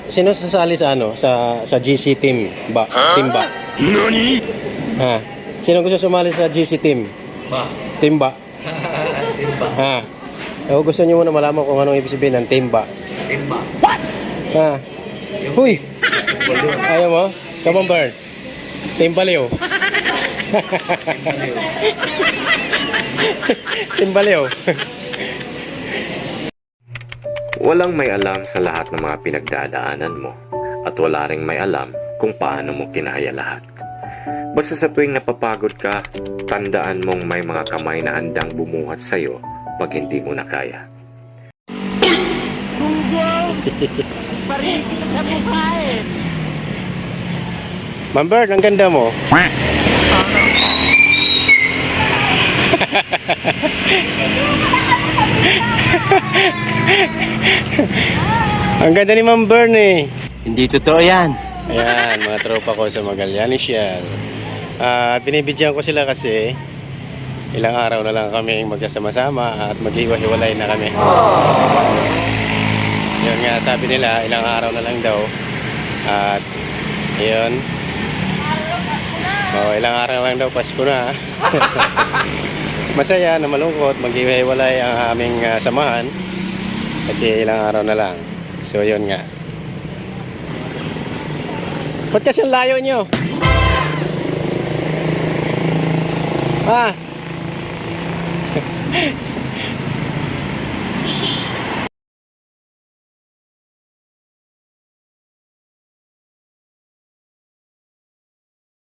Sino sasali sa ano sa GC team ba? Team ba? Nani? Ha. Sino gusto sumali sa GC team? Ba? Team ba? Timba. Ha. O gusto niyo muna malaman kung anong ibig sabihin ng team ba? Timba. Ha. Huy. Ayaw mo? Come on, Bird. Team Baliw. Team Baliw. Walang may alam sa lahat ng mga pinagdadaanan mo at wala ring may alam kung paano mo kinaya lahat. Basta sa tuwing napapagod ka, tandaan mong may mga kamay na handang bumuhat sa'yo pag hindi mo na kaya. Ma'am Bird, ang ganda mo. Ang ganda ni Ma'am Bird eh. Hindi totoo yan. Ayan, mga tropa ko sa Magallanes yan. Binibidyan ko sila kasi ilang araw na lang kami magkasama-sama at maghiwa-hiwalay na kami. Yun nga, sabi nila, ilang araw na lang daw. At yun. Ilang araw lang daw, Pasko na. Masaya na malungkot, maghiwa-hiwalay ang aming samahan. Kasi ilang araw na lang. So yun nga. Ba't kasi ang layo nyo? Ha?